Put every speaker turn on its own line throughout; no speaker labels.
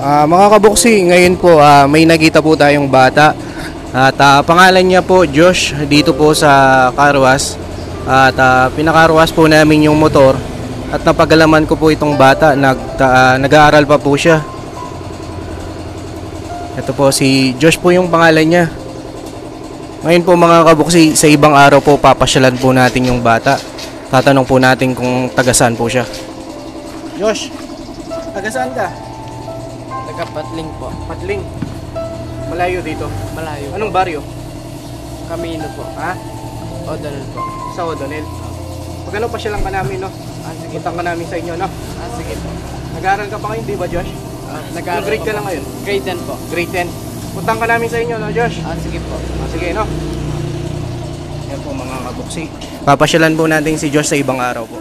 Mga kabuksi, ngayon po may nakita po tayong bata at pangalan niya po Josh dito po sa Carwas at pinakarwas po namin yung motor at napagalaman ko po itong bata, nag-aaral pa po siya. Ito po si Josh po yung pangalan niya. Ngayon po mga kabuksi, sa ibang araw po papasyalan po natin yung bata. Tatanong po natin kung taga-saan po siya. Josh, taga-saan ka?
Taga Patling po.
Patling. Malayo dito.
Malayo.
Anong baryo?
Camino po.
Ha?
O'Donnell po.
Sa O'Donnell. Pag ano, pasyalan ka namin, no?
Sige.
Puntang ka namin sa inyo, no?
Sige po.
Nag-aaral ka pa ngayon, di ba, Josh? Anong grade ka lang ngayon?
Grade 10 po.
Grade 10. Puntang ka namin sa inyo, no, Josh?
Sige po.
Sige, no? Yan po mga kabuksi. Papasyalan po natin si Josh sa ibang araw po.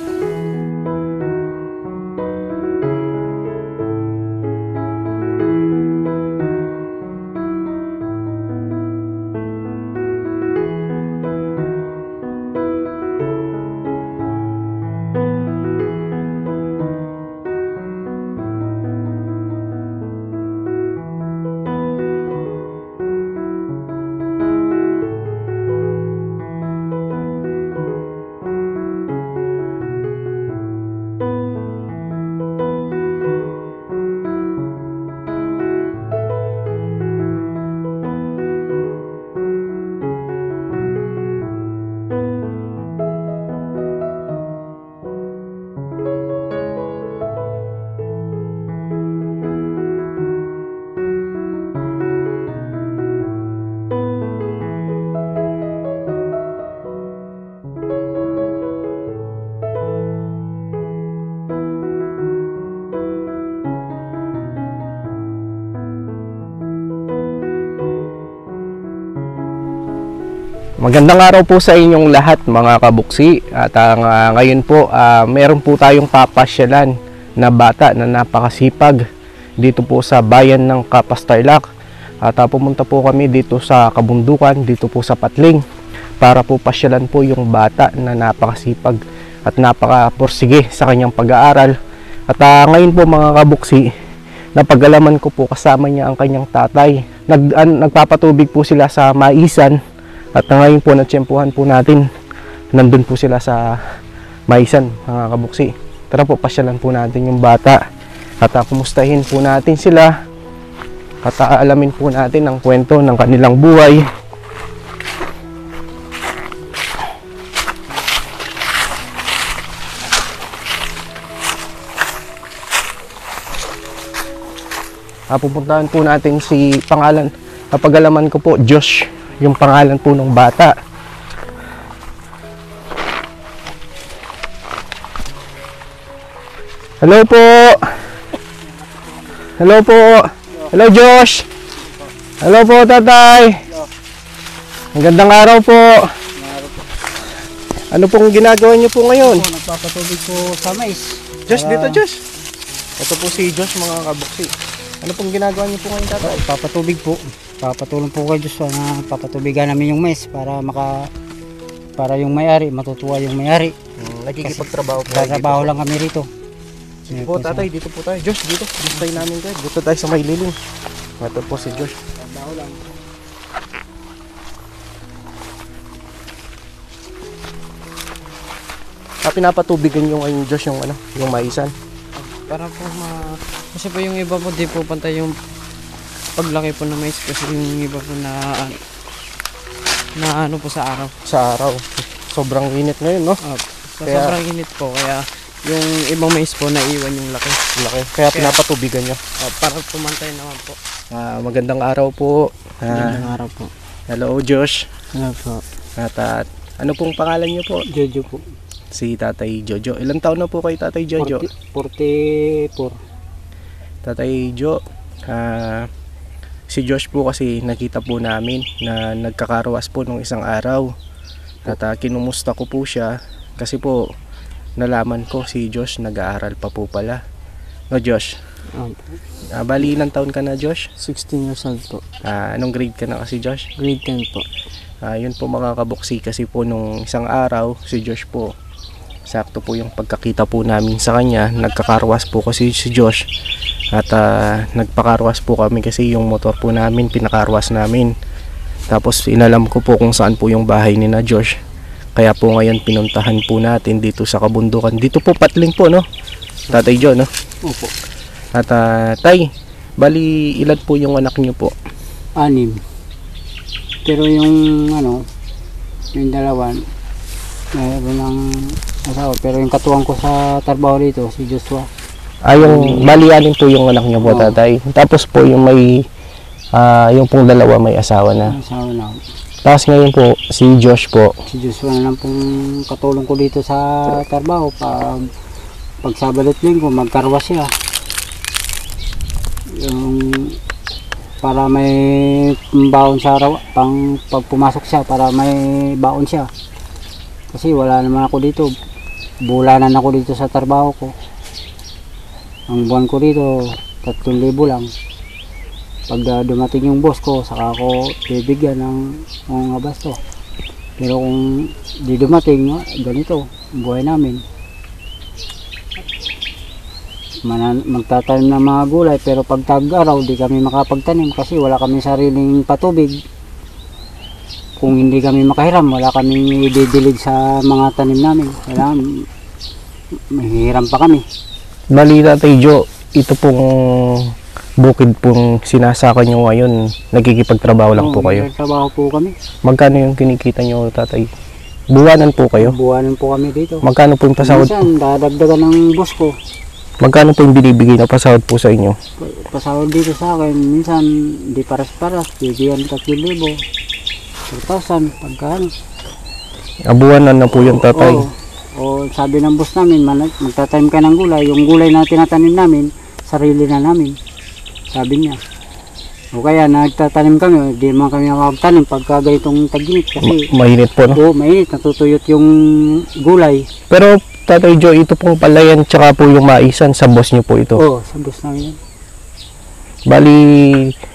Magandang araw po sa inyong lahat mga kabuksi. At ngayon po meron po tayong papasyalan na bata na napakasipag dito po sa bayan ng Capas Tarlac. At pumunta po kami dito sa kabundukan, dito po sa Patling, para po pasyalan po yung bata na napakasipag at napakapursige sa kanyang pag-aaral. At ngayon po mga kabuksi, napagalaman ko po kasama niya ang kanyang tatay. Nagpapatubig po sila sa maisan. At ngayon po natsyempuhan po natin, nandun po sila sa maisan mga kabuksi. Tara po, pasyalan po natin yung bata at kumustahin po natin sila at alamin po natin ang kwento ng kanilang buhay. Pupuntahan po natin si pangalan, napagalaman ko po Josh yung pangalan po ng bata. Hello po. Hello po. Hello Josh. Hello po tatay. Magandang araw po. Ano pong ginagawa niyo po ngayon?
Nagpapatubig po sa mais.
Josh, dito Josh. Ito po si Josh mga kabuksi. Ano pong ginagawa niyo po ngayon tatay?
Papatubig po. Papatulong po kayo na papatubigan namin yung mais para yung may-ari, matutuwa yung may-ari.
Nagkikipagtrabaho po.
Trabaho lang kami rito.
Sige po tatay, dito po tayo. Josh, dito. Dito tayo namin kayo. Dito tayo sa may lilim. Ito po si Josh.
Trabaho lang.
Pinapatubigan yung Josh yung yung maisan.
Para po kasi po yung iba po di po pantay yung paglaki po ng mais kasi yung iba po na ano po sa araw.
Sa araw. Sobrang init ngayon, no?
Sobrang init po kaya yung ibang mais po naiwan yung laki.
Kaya pinapatubigan nyo.
Para pumantay naman po.
Magandang araw po.
Magandang araw po.
Hello Josh.
Hello po.
At ano pong pangalan nyo po?
Jojo po.
Si Tatay Jojo. Ilang taon na po kay Tatay Jojo?
44.
Tatay Jo, si Josh po kasi nakita po namin na nagkakarwas po nung isang araw. At kinumusta ko po siya kasi po nalaman ko si Josh nag-aaral pa po pala. No Josh? Bali ilang taon ka na Josh?
16 years old po.
Anong grade ka na kasi Josh?
Grade 10 po.
Yun po mga kabuksi kasi po nung isang araw si Josh po sakto po yung pagkakita po namin sa kanya. Nagkakarwas po kasi si Josh at nagpakarwas po kami kasi yung motor po namin pinakarwas namin. Tapos inalam ko po kung saan po yung bahay ni na Josh, kaya po ngayon pinuntahan po natin dito sa kabundukan. Dito po Patling po, no, Tatay John, no?
Opo.
At Tay, bali ilan po yung anak niyo po?
6. Pero yung yung dalawa, mayroon ng asawa. Pero yung katuwang ko sa trabaho dito, si Joshua.
Yung balianin po yung anak niyo po,
Oo.
Tatay. Tapos po yung may yung pong dalawa may asawa na.
Asawa na.
Tapos ngayon po si Josh po.
Si Joshua na lang pong katulong ko dito sa trabaho. Pag Sabado at Linggo, magkarwas siya. Yung para may baon sa araw, pag pumasok siya, para may baon siya. Kasi wala naman ako dito. Bulanan ako dito sa trabaho ko. Ang buwan ko dito, 3,000 lang. Pag dumating yung boss ko, saka ako bibigyan ng mga basto. Pero kung di dumating, ganito, buhay namin. Magtatanim ng mga gulay, pero pag tag-araw, di kami makapagtanim kasi wala kami sariling patubig. Kung hindi kami makahiram, wala kaming ididilig sa mga tanim namin. Kaya mahihiram pa kami.
Bali Tatay Jo, ito pong bukid pong sinasaka nyo ngayon, nagkikipagtrabaho lang po kayo.
Trabaho po kami.
Magkano yung kinikita nyo, Tatay? Buwanan po kayo?
Buwanan po kami dito.
Magkano po yung pasahod?
Minsan, dadagdagan ng boss ko.
Magkano po yung binibigay na pasahod po sa inyo?
Pasahod dito sa akin, minsan di paras-paras, bibigyan 3,000, 4,000, pagkano.
Buwanan na po yung Tatay.
O sabi ng boss namin, magtatanim ka ng gulay. Yung gulay na tinatanim namin, sarili na namin. Sabi niya. O kaya nagtatanim kami, di man kami makapagtanim pagka ganitong tag-init. Kasi
Mainit po, no?
mainit, natutuyot yung gulay.
Pero Tatay Jo, ito pong palayan tsaka po yung maisan sa boss nyo po ito.
Sa boss namin yan.
Bali,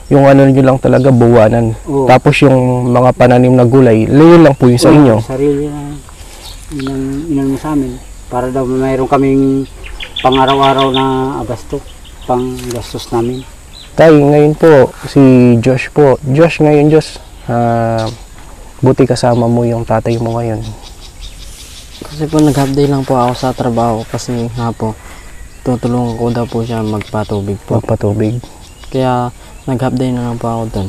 yung ano nyo lang talaga buwanan.
Oo.
Tapos yung mga pananim na gulay, yun lang po yung sa inyo.
Sarili na inan mo sa amin. Para daw mayroon kaming pang-araw-araw na abasto, pang gastos namin.
Tay, ngayon po, si Josh po. Josh, ngayon Josh, buti kasama mo yung tatay mo ngayon.
Kasi po nag-half day lang po ako sa trabaho kasi nga po tutulungan ko daw po siya magpatubig po.
Magpatubig.
Kaya nag-half day na lang po ako doon.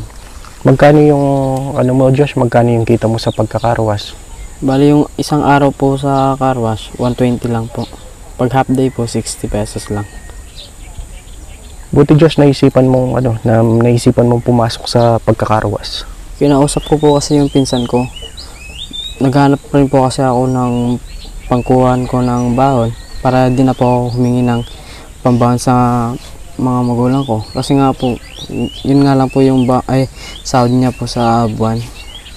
Magkano yung, ano mo Josh, magkano yung kita mo sa pagkakarwas?
Bali yung isang araw po sa car wash, 120 lang po. Pag half day po, 60 pesos lang.
Buti Josh, naisipan mong pumasok sa pagkakarwas.
Kinausap ko po kasi yung pinsan ko. Naghanap rin po kasi ako ng pangkuhan ko ng baon para di na po ako humingi ng pambaon sa mga magulang ko. Kasi nga po, yun nga lang po yung sahod niya po sa buwan.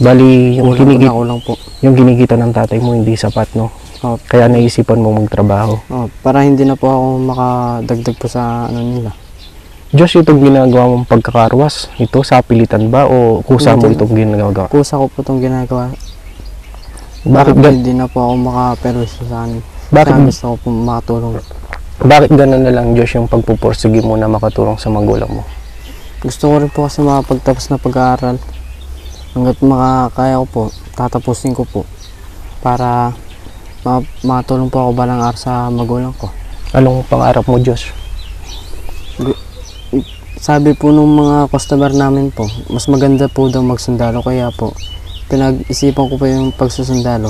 Bali, yung
Kulang po.
yung kinikita ng tatay mo hindi sapat, no?
Oh,
Kaya naisipan mo magtrabaho.
para hindi na po ako makadagdag po sa ano nila.
Josh, itong ginagawa mong pagkakarwas, ito sa pilitan ba o kusa mo itong ginagawa?
Kusa ko po itong ginagawa.
Bakit
Hindi na po ako makaperwisyo sa akin.
Bakit?
Kaya gusto ko po makatulong.
Bakit ganun na lang, Josh, yung pagpupursige mo na makatulong sa magulang mo?
Gusto ko rin po kasi makapagtapos na pag-aaral. Hanggat makakaya ko po, tatapusin ko po. Para makatulong po ako balang araw sa magulang ko.
Anong pangarap mo, Josh?
Sabi po nung mga customer namin po, mas maganda po daw magsundalo. Kaya po, pinag-isipan ko po yung pagsusundalo.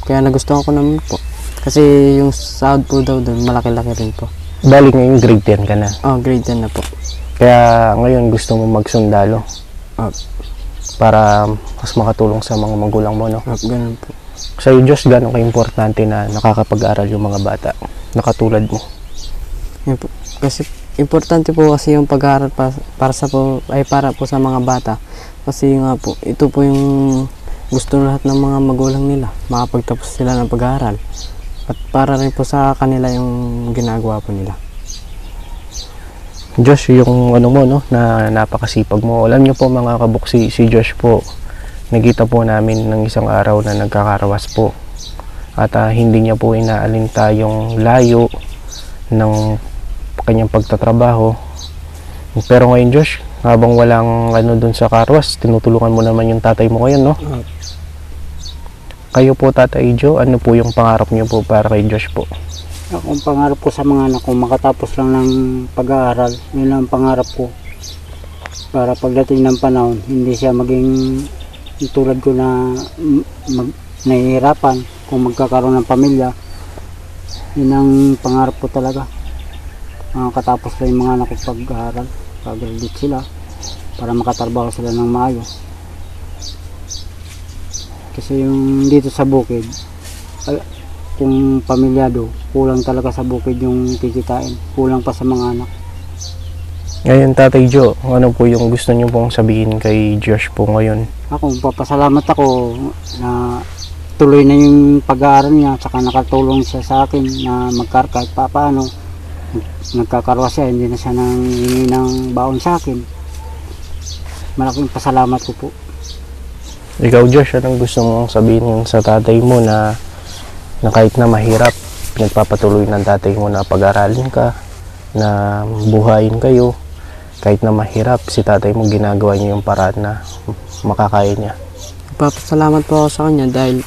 Kaya nagustuhan ko naman po. Kasi yung sahod po daw doon, malaki-laki rin po.
Bali ngayon grade 10 ka na.
Grade 10 na po.
Kaya ngayon gusto mo magsundalo
Ah,
para mas makatulong sa mga magulang mo, no?
Ganun po.
Sa'yo, Josh, gano'n ka-importante na nakakapag-aral yung mga bata na katulad mo?
Yun po. Kasi importante po kasi yung pag-aaral para po sa mga bata. Kasi nga po, ito po yung gusto lahat ng mga magulang nila. Makapagtapos sila ng pag-aaral. At para rin po sa kanila yung ginagawa po nila.
Josh, yung ano mo, no, na napakasipag mo. Alam niyo po mga kabuksi, si Josh po, nakita po namin ng isang araw na nagkakarwas po. at hindi niya po inaalinta yung layo ng kanyang pagtatrabaho. Pero ngayon, Josh, habang walang ano dun sa karwas, tinutulungan mo naman yung tatay mo ngayon, no? Kayo po, Tatay Joe, ano po yung pangarap niyo po para kay Josh po?
Ang pangarap ko sa mga anak ko, makatapos lang ng pag-aaral. Yun ang pangarap ko. Para pagdating ng panahon, hindi siya maging tulad ko na nahihirapan kung magkakaroon ng pamilya. Yun ang pangarap ko talaga. Makatapos lang yung mga anak ko pag-aaral, pag-graduate sila, para makatrabaho sila ng maayos. Kasi yung dito sa bukid, kung pamilyado, kulang talaga sa bukid yung kikitain, kulang pa sa mga anak.
Ngayon, Tatay Joe, ano po yung gusto niyo pong sabihin kay Josh po ngayon?
Ako, papasalamat ako na tuloy na yung pag-aaral niya, saka nakatulong siya sa akin na kahit paano, nagkakarwa siya, hindi na siya nanghingi ng baon sa akin. Malaking pasalamat ko po.
Ikaw, Josh, anong gusto mong sabihin sa tatay mo na kahit na mahirap, pinagpapatuloy ng tatay mo na pag-aralin ka, na buhayin kayo, kahit na mahirap, si tatay mo ginagawa niya yung paraan na makakaya niya?
Papasalamat po ako sa kanya dahil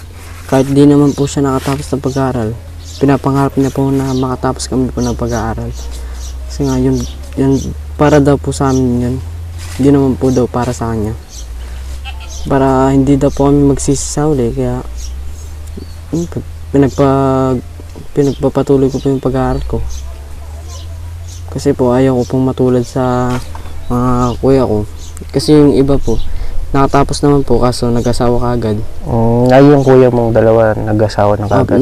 kahit di naman po siya nakatapos ng pag-aaral, pinapangarap niya po na makatapos kami po ng pag-aaral. Kasi nga yun para daw po sa amin yun. Hindi naman po daw para sa kanya. Para hindi daw po kami magsisi sa uli. Kaya pinagpapatuloy ko po yung pag-aaral ko. Kasi po ayaw ko pong matulad sa mga kuya ko. Kasi yung iba po, nakatapos naman po kaso nag-asawa kaagad.
Yung kuya mong dalawa nag-asawa na kaagad?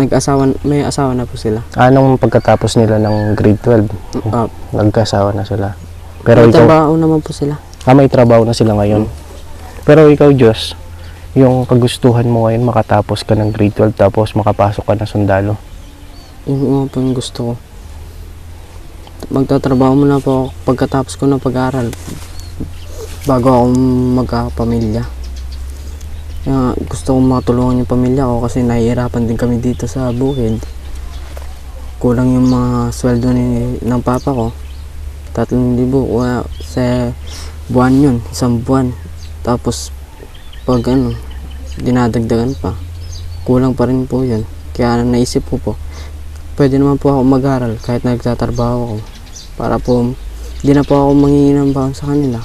May asawa na po sila.
Anong pagkatapos nila ng grade 12? Nag-asawa na sila. Pero
may
ikaw,
trabaho naman po sila.
may trabaho na sila ngayon. Pero ikaw, Diyos, yung kagustuhan mo ngayon, makatapos ka ng grade 12 tapos makapasok ka na sundalo.
Yung po yung gusto ko. Magtatrabaho muna po ako pagkatapos ko ng pag-aaral bago ako magkapamilya. Gusto kong makatulungan yung pamilya ko kasi nahihirapan din kami dito sa bukid. Kulang yung mga sweldo ng papa ko. 3,000 sa buwan yun, isang buwan. Tapos pag dinadagdagan pa, kulang pa rin po yun. Kaya naisip ko po, pwede naman po ako mag-aral kahit nagtatrabaho ako. Para po, di na po ako manghingi ng baon sa kanila.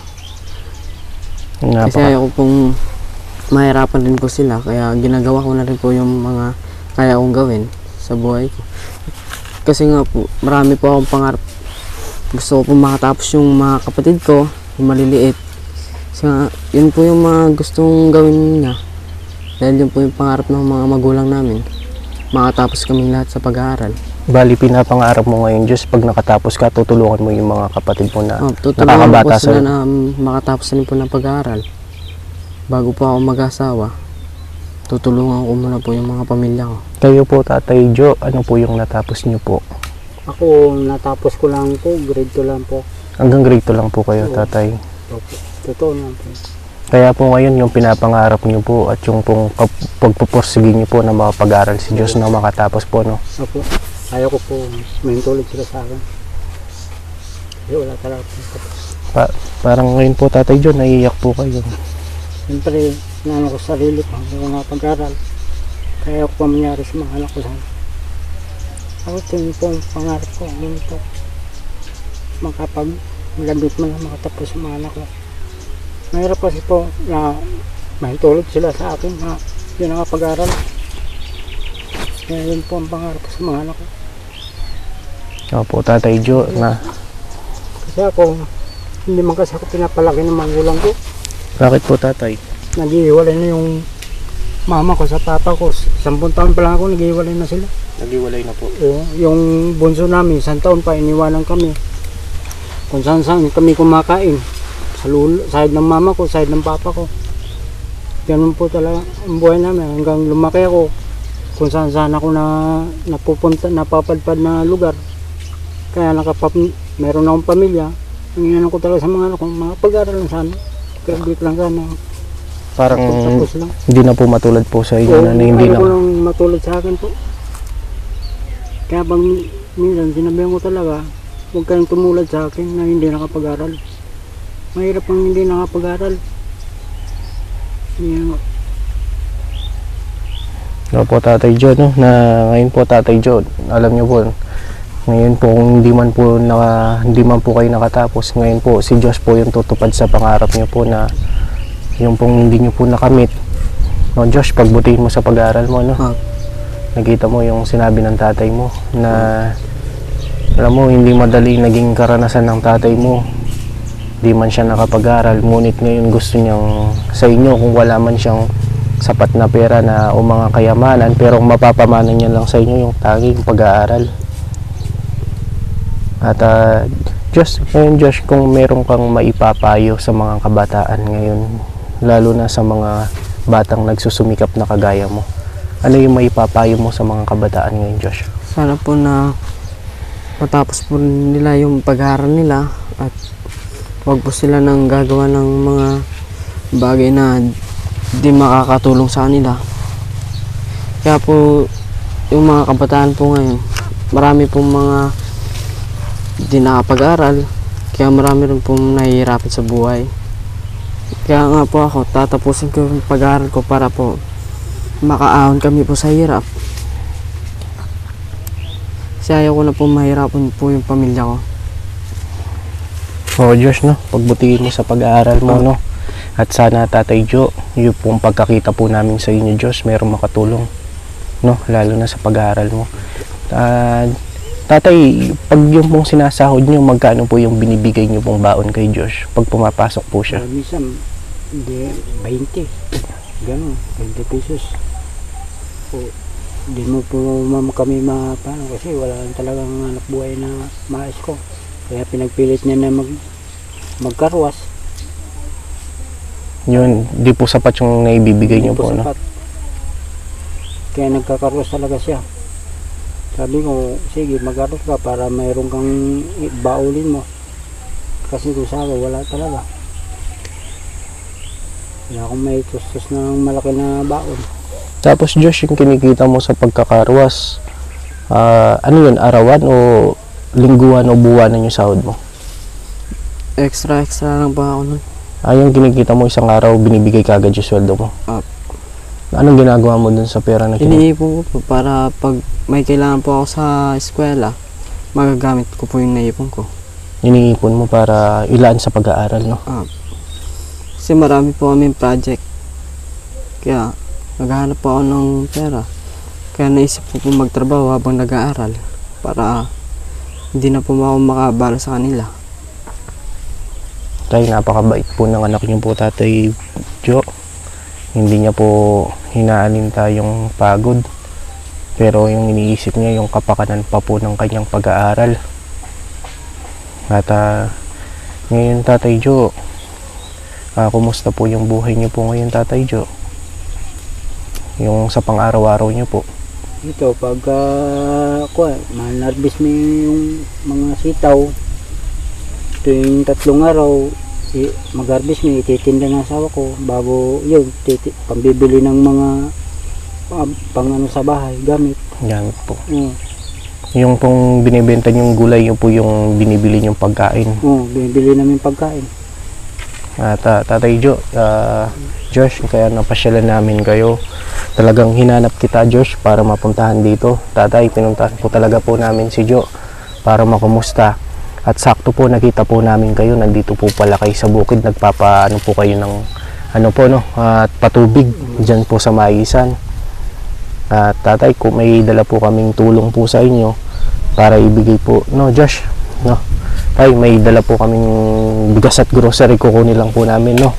Kasi ayaw ko pong mahirapan din po sila. Kaya ginagawa ko na rin po yung mga kaya kong gawin sa buhay ko. Kasi nga po, marami po akong pangarap. Gusto ko po makatapos yung mga kapatid ko, yung maliliit. Kasi nga, yun po yung mga gustong gawin niya. Dahil yun po yung pangarap ng mga magulang namin. Makatapos kami lahat sa pag-aaral.
Bali, pinapangarap mo ngayon, Diyos, pag nakatapos ka, tutulungan mo yung mga kapatid mo na
tutulungan
nakakabata
po sila na makatapos na rin po ng pag-aaral. Bago po ako mag-asawa, tutulungan ko muna po yung mga pamilya ko.
Kayo po, Tatay Joe, ano po yung natapos niyo po?
Ako, natapos ko lang po, grade 2 lang po.
Hanggang grade 2 lang po kayo, Tatay.
Opo, totoo lang po.
Kaya po ngayon, yung pinapangarap niyo po at yung pong pagpupursige niyo po na makapag-aral si Diyos na makatapos po, no?
Opo, ayaw ko po, may tulad sila sa akin. Kasi wala talaga po.
Parang ngayon po, Tatay Joe, naiiyak po kayo.
Siyempre, sinama ko sa sarili ko, hindi ko nakapag-aral. Kaya ako pa mangyari sa mga anak ko sana. Ako tingin po ang pangarap ko, ganito. Makapag-graduate mo na makatapos sa mga anak ko. Mahirap kasi po na may tulad sila sa akin na hindi nakapag-aral. Kaya yun po ang pangarap ko sa mga anak ko.
Opo, Tatay Joe, na...
Kasi ako, hindi man kasi ako pinapalaki ng magulang ko.
Bakit po, Tatay?
Nag-iiwalay na yung mama ko sa papa ko. 10 taon pa lang ako, nag-iiwalay na sila.
Nag-iwalay na po.
Oo, yung bunso namin, 1 taon pa, iniwanan kami. Kung saan kami kumakain. Sa side ng mama ko, side ng papa ko. Ganun po talaga ang buhay namin. Hanggang lumaki ako, kung saan ako napupunta, napapadpad na lugar. Kaya meron akong pamilya. Ang inanong ko talaga sa mga anak ko, mga pag-aaral lang sana. Graduate lang sana.
Parang
Tapos lang.
hindi na po matulad po sa inyo na hindi na...
Ayaw ko lang matulad sa akin po. Kaya bang minsan sinabihan ko talaga, huwag kayong tumulad sa akin na hindi nakapag-aral. Mahirap ang hindi nakapag-aral. Yan.
No po Tatay Joe, no? Na ngayon po Tatay Joe, alam niyo po, ngayon po kung hindi man po kayo nakatapos, ngayon po si Diyos po yung tutupad sa pangarap niyo po na yung pong hindi niyo po nakamit. No, Diyos, pagbutihin mo sa pag-aaral mo, no? Nakita mo yung sinabi ng tatay mo na alam mo, hindi madali naging karanasan ng tatay mo. Di man siya nakapag-aral, ngunit ngayon gusto niyang sa inyo kung wala man siyang sapat na pera na o mga kayamanan, pero kung mapapamana niya lang sa inyo yung tanging pag-aaral. At Diyos, ngayon Diyos, kung meron kang maipapayo sa mga kabataan ngayon, lalo na sa mga batang nagsusumikap na kagaya mo, ano yung maipapayo mo sa mga kabataan ngayon, Diyos?
Sana po na matapos po nila yung pag-aaral nila at huwag po sila nang gagawa ng mga bagay na di makakatulong sa kanila. Kaya po yung mga kabataan po ngayon, marami pong mga di nakapag-aral, kaya marami rin pong nahihirapan sa buhay. Kaya nga po ako, tatapusin ko yung pag-aaral ko para po makaahon kami po sa hirap. Kasi ayaw ko na po mahirapan po yung pamilya ko.
Oo Diyos, no? Pagbutihin mo sa pag-aaral mo, no? At sana Tatay Joe, yung pong pagkakita po namin sa inyo Diyos, mayroong makatulong, no? Lalo na sa pag-aaral mo. Tatay, pag yung pong sinasahod nyo, magkano po yung binibigay nyo pong baon kay Diyos pag pumapasok po siya?
Minsan, 20. Ganun, 20 pesos. Hindi mo po kami paano kasi wala talagang anak buhay na maayos ko. Kaya pinagpilit niya na magkarwas.
Yun, di po sapat yung naibibigay nyo po, no?
Kaya nagkakarwas talaga siya. Sabi ko, sige magkarwas ka para mayroon kang baulin mo. Kasi kung saka wala talaga. Wala akong may tustos ng malaki na baon.
Tapos Diyos, yung kinikita mo sa pagkakarwas, ano yun, arawan o lingguhan o buwanan yung sahod mo?
Extra lang pa ako nun.
Yung kinikita mo isang araw, binibigay ka agad yung sweldo mo? Anong ginagawa mo dun sa pera na
Iniipon ko po para pag may kailangan po ako sa eskwela, magagamit ko po yung naipon ko.
Iniipon mo para ilaan sa pag-aaral, no?
Kasi marami po kaming project. Kaya naghahanap po ako ng pera. Kaya naisip ko po magtrabaho habang nag-aaral para hindi na po ako makabala sa kanila.
Tay, napakabait po ng anak niyo po, Tatay Joe. Hindi niya po hinaaninta yung pagod. Pero yung iniisip niya yung kapakanan pa po ng kanyang pag-aaral. At ngayon, Tatay Joe, kumusta po yung buhay niyo po ngayon, Tatay Joe? Yung sa pang-araw-araw niyo po.
Ito, pagka manarbis mo yung mga sitaw, tuwing 3 araw, mag-harvest mo, ititinda ng asawa ko bago yun, pambibili ng mga pang ano sa bahay, gamit.
Gamit po. Yung pong binibenta niyong gulay, yung po yung binibili niyong pagkain.
Binibili namin pagkain.
At Tatay Joe, Josh, kaya napasyalan namin kayo. Talagang hinanap kita, Josh, para mapuntahan dito. Tatay, pinuntahan po talaga po namin si Joe para makumusta. At sakto po nakita po namin kayo, nandito po pala kayo sa bukid, nagpapaano po kayo ng at patubig diyan po sa maisan. At Tatay, kung may dala po kaming tulong po sa inyo para ibigay po, no Josh, no. Tay, may dala po kaming bigas at grocery, kukunin lang po namin, no.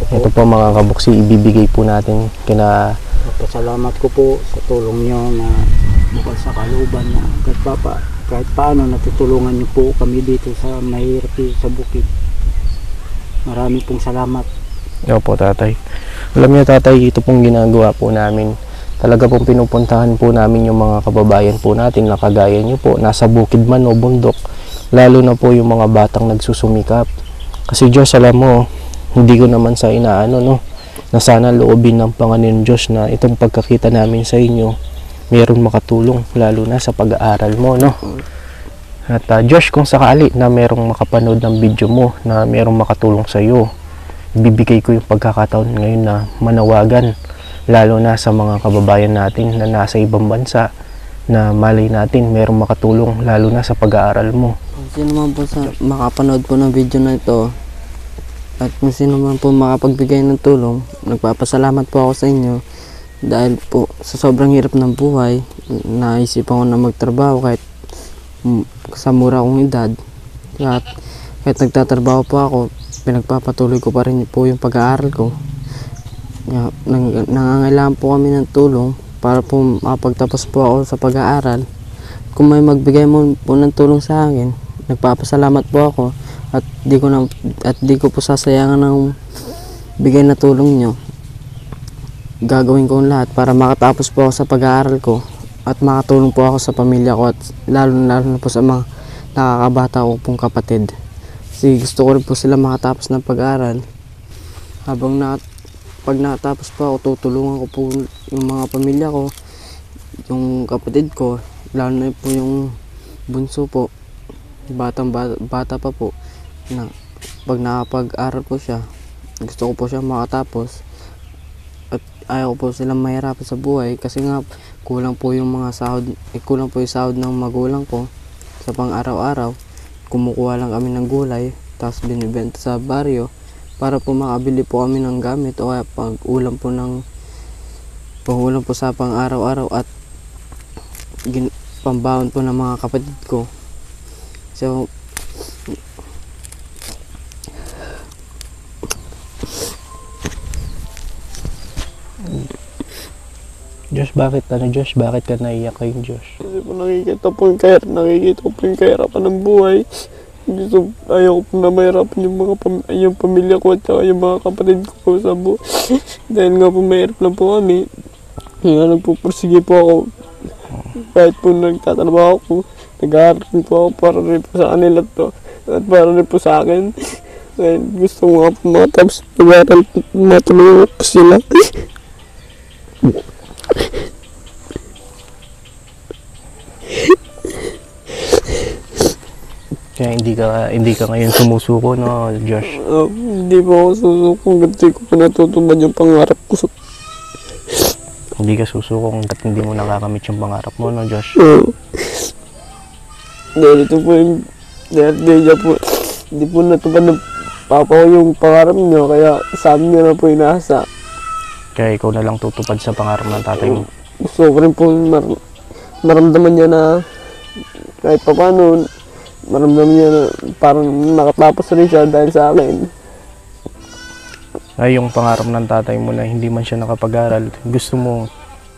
Ito po mga kabuksi, ibibigay po natin kina.
Pasalamat ko po sa tulong niyo na bukal sa kaluban na kahit paano natutulungan niyo po kami dito sa mahirap sa bukid. Marami pong salamat.
Opo, Tatay. Alam niyo, Tatay, ito pong ginagawa po namin. Talaga pong pinupuntahan po namin yung mga kababayan po natin na kagaya niyo po, nasa bukid man o bundok. Lalo na po yung mga batang nagsusumikap. Kasi Diyos, alam mo, hindi ko naman sa inaano, no, na sana loobin ng Panginoon Diyos na itong pagkakita namin sa inyo meron makatulong lalo na sa pag-aaral mo, no? At Josh, kung sakali na merong makapanood ng video mo na merong makatulong sa iyo, bibigay ko yung pagkakataon ngayon na manawagan lalo na sa mga kababayan natin na nasa ibang bansa na malay natin merong makatulong lalo na sa pag-aaral mo.
Kung sino man po sa makapanood po ng video na ito at kung sino man po makapagbigay ng tulong, nagpapasalamat po ako sa inyo dahil po sa sobrang hirap ng buhay, naisipan ko na magtrabaho kahit sa mura kong edad. At kahit nagtatrabaho po ako, pinagpapatuloy ko pa rin po yung pag-aaral ko. Nangangailangan po kami ng tulong para po makapagtapos po ako sa pag-aaral. Kung may magbigay mo po ng tulong sa akin, nagpapasalamat po ako at di ko po sasayangan ng bigay na tulong nyo. Gagawin ko ang lahat para makatapos po ako sa pag-aaral ko at makatulong po ako sa pamilya ko at lalo na po sa mga nakakabata ko pong kapatid. Kasi gusto ko rin po sila makatapos ng pag-aaral. Pag nakatapos po ako, tutulungan ko po yung mga pamilya ko, yung kapatid ko, lalo na po yung bunso po, bata pa po, na pag nakapag-aral po siya, gusto ko po siya makatapos. At ayaw ko po silang mahirapan sa buhay kasi nga kulang po yung sahod ng magulang ko sa pang-araw-araw. Kumukuha lang kami ng gulay tapos binibenta sa baryo para po makabili po kami ng gamit o kaya pang-ulam po sa pang-araw-araw at pambaon po ng mga kapatid ko. So
Josh, bakit ka naiyak kayong Josh?
Kasi po nakikita po yung kahirapan ng buhay. Ayaw ko po na mahirapan yung pamilya ko at saka yung mga kapatid ko po sa buhay. Dahil nga po mahirap lang po kami. Kaya nagpupursige po ako. Kahit po nagtatrabaho ko, nag-aaral po ako para rin po sa kanila to. At para rin po sa akin. Dahil gusto ko nga po matapos pag-aaral, matulungan po sila.
Kaya hindi ka ngayon sumusuko, no, Josh?
Hindi po ako susuko hanggang di ko pa natutupad yung pangarap ko.
Hindi ka susuko kung hindi mo nakakamit yung pangarap mo, no, Josh?
Dahil ito po yung hindi po natupad ng papa ko yung pangarap niyo, kaya sa amin niya na po inaasa.
Kaya ikaw na lang tutupad sa pangarap ng tatay mo.
Gusto ko rin po maramdaman niya na kahit pa paano, maramdaman niya na parang nakatapos rin siya dahil sa akin.
Ay, yung pangarap ng tatay mo na hindi man siya nakapag-aral, gusto mo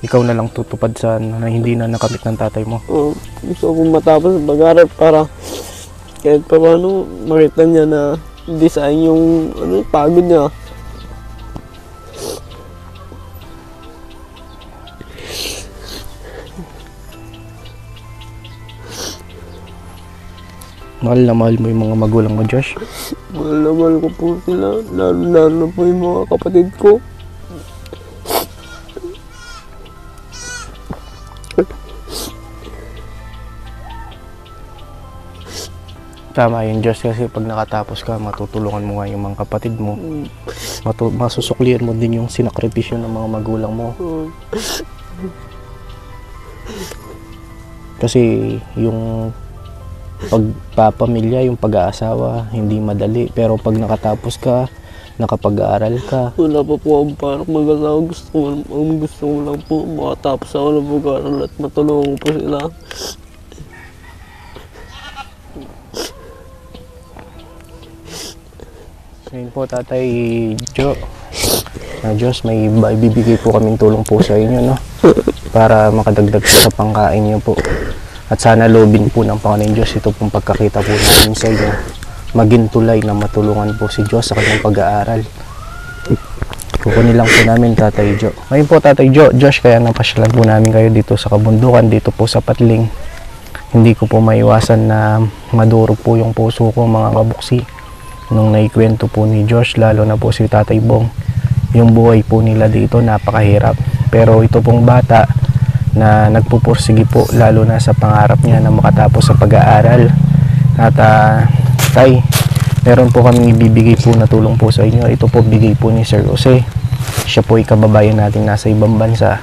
ikaw na lang tutupad sa na hindi na nakamit ng tatay mo.
Gusto ko matapos sa pag-aral para kahit pa paano makita niya na hindi sayang yung pagod niya.
Mahal na mahal mo yung mga magulang mo, Josh?
Mahal na mahal ko po sila, lalo na po yung mga kapatid ko.
Tama yun, Josh, kasi pag nakatapos ka, matutulungan mo nga yung mga kapatid mo. Masusuklian mo din yung sinakripisyo ng mga magulang mo. Kasi yung pagpapamilya, yung pag-aasawa, hindi madali. Pero pag nakatapos ka, nakapag-aaral ka.
Wala pa po akong parang mag-asawa. Gusto ko lang po makatapos ako ng pag-aaral at matulungan ko po sila.
Ngayon po, Tatay Jo. Diyos, may ibibigay po kaming tulong po sa inyo, no? Para makadagdag po sa pangkain niyo po. At sana loobin po ng Panginoon Diyos ito pong pagkakita po namin sa inyo. Maging tulay na matulungan po si Diyos sa kanyang pag-aaral. Kukunin lang po namin, Tatay Jo. Ngayon po, Tatay Jo, Josh, kaya napasyalan po namin kayo dito sa kabundukan, dito po sa Patling. Hindi ko po maiwasan na madurog po yung puso ko, mga kabuksi. Nung naikwento po ni Josh, lalo na po si Tatay Bong, yung buhay po nila dito napakahirap. Pero ito pong bata, na nagpupursige po lalo na sa pangarap niya na makatapos sa pag-aaral. At tay, meron po kaming ibibigay po na tulong po sa inyo. Ito po bigay po ni Sir Jose. Siya po ay kababayan natin nasa ibang bansa.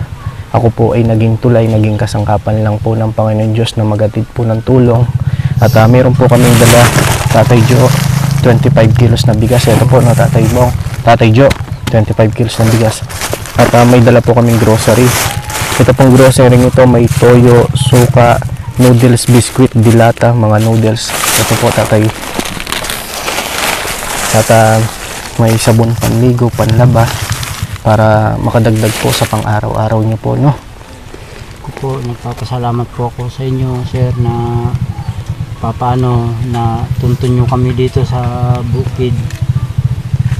Ako po ay naging tulay, naging kasangkapan lang po ng Panginoon Diyos na magatid po ng tulong. At meron po kaming dala, Tatay Jo, 25 kilos na bigas. Ito po no, Tatay Bong, Tatay Jo, 25 kilos na bigas. At may dala po kaming grocery. Ito pong grocery nito may toyo, suka, noodles, biscuit, dilata, mga noodles. Ito po Tatay. At may sabon panligo, panlaba para makadagdag po sa pang-araw-araw niyo po, no?
Ako po, nagpapasalamat po ako sa inyo, sir, na papaano na tuntun nyo kami dito sa bukid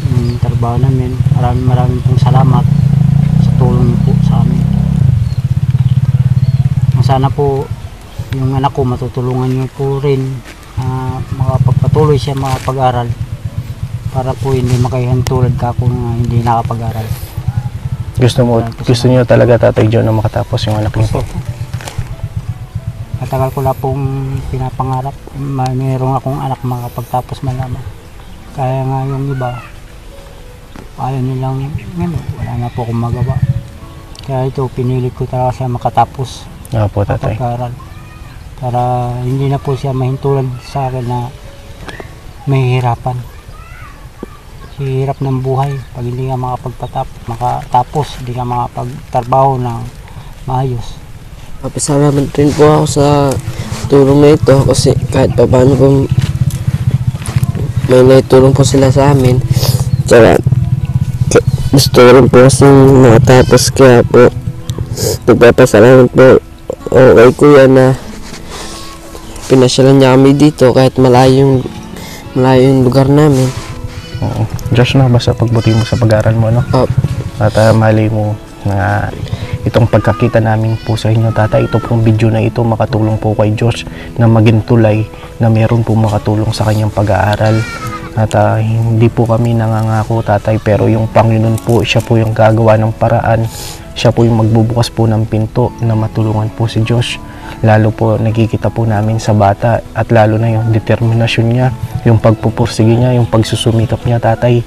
yung trabaho namin. Maraming pong salamat sa tulong nyo po sa amin. Sana po yung anak ko matutulungan nyo po rin makapagpatuloy siya makapag-aral para po hindi makahintulad ka kung hindi nakapag-aral.
Gusto niyo talaga Tatay Jo na makatapos yung anak niyo po?
Matagal ko na pong pinapangarap. Mayroong akong anak makapagtapos man lamang. Kaya nga yung iba, ayaw nilang, wala na po akong magawa. Kaya ito, pinili ko talaga siya makatapos.
Po, Tatay.
Makapag-aral. Para hindi na po siya mahintulad sa akin na mahihirapan. Hirap ng buhay pag hindi ka makatapos, hindi ka makapagtrabaho ng maayos.
Pasalamat rin po ako sa tulong na ito kasi kahit pa paano po may naitulong po sila sa amin. Tsaka gusto rin po kasi makatapos, kaya po nagpapasalamat po kay Kuya na pinasyalan niya kami dito kahit malayo yung lugar namin.
Josh, no, basta pagbuti mo sa pag-aaral mo, no? At mali mo na itong pagkakita namin po sa inyo, Tatay, ito pong video na ito makatulong po kay Josh na maging tulay na meron po makatulong sa kanyang pag-aaral. At hindi po kami nangangako, Tatay, pero yung Panginoon po, siya po yung gagawa ng paraan. Siya po yung magbubukas po ng pinto na matulungan po si Josh. Lalo po nakikita po namin sa bata at lalo na yung determinasyon niya, yung pagpupursige niya, yung pagsusumikap niya, Tatay,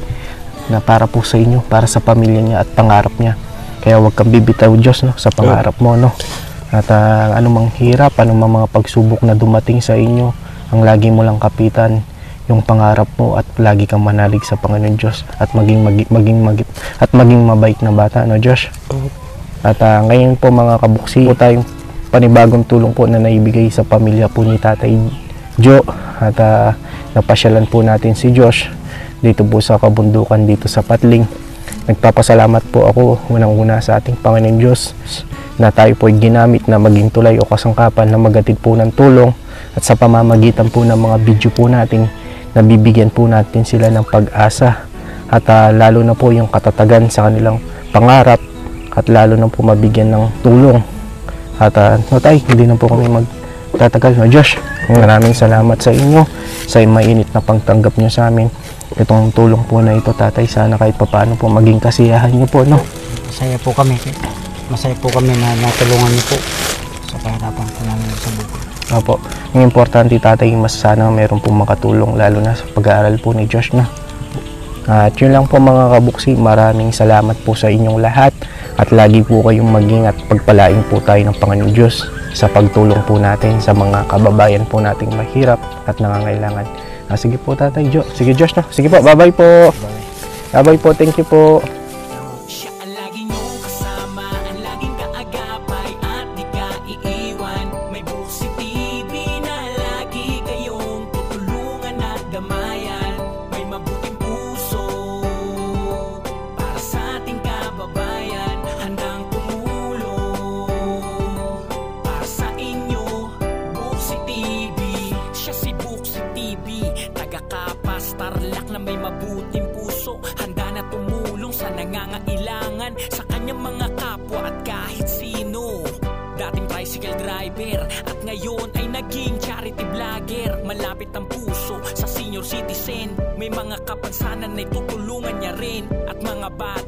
na para po sa inyo, para sa pamilya niya at pangarap niya. Kaya huwag kang bibitaw, Diyos, no, sa pangarap mo, no? At anumang hirap, anumang mga pagsubok na dumating sa inyo, ang lagi mo lang kapitan yung pangarap mo at lagi kang manalig sa Panginoon Diyos at maging mabait na bata, no, Josh? At ngayon po mga kabuksi, po tayong panibagong tulong po na naibigay sa pamilya po ni Tatay Jo. At napasyalan po natin si Josh dito po sa kabundukan dito sa Patling. Nagpapasalamat po ako unang-una sa ating Panginoon Diyos na tayo po ay ginamit na maging tulay o kasangkapan na magatid po ng tulong, at sa pamamagitan po ng mga video po natin nabibigyan po natin sila ng pag-asa at lalo na po yung katatagan sa kanilang pangarap at lalo na po mabigyan ng tulong. At no, Tay, hindi na po kami magtatagal, no, Josh. Maraming salamat sa inyo sa mainit na pagtanggap nyo sa amin. Itong tulong po na ito, Tatay, sana kahit papaano po maging kasiyahan nyo po, no?
Masaya po kami na natulungan nyo po sa kahirapan po namin sa bukid.
Opo, ang importante, Tatay, mas sana meron pong makatulong lalo na sa pag-aaral po ni Josh, no? At yun lang po mga kabuksi, maraming salamat po sa inyong lahat at lagi po kayong maging at pagpalain po tayo ng Panginoon Diyos sa pagtulong po natin sa mga kababayan po nating mahirap at nangangailangan. Sige po, Tatay Jo. Sige, Josh, no? Sige po, bye-bye po. Bye-bye po, thank you po.
Siya ang lagi niyong kasama, ang laging kaagapay at di ka iiwan. May Buksi TV na lagi kayong tutulungan at gamayan. May mabuting puso para sa ating kababayan, handang tumulong para sa inyo. Buksi TV, siya si Buksi TV, taga-Kapas, Tarlac na may mabuting puso, handa na tumulong sa nangangailangan sa kanyang mga kapwa at kahit sino. Dating tricycle driver at ngayon ay naging charity vlogger. Malapit ang puso sa senior citizen, may mga kapansanan na tutulungan niya rin, at mga bata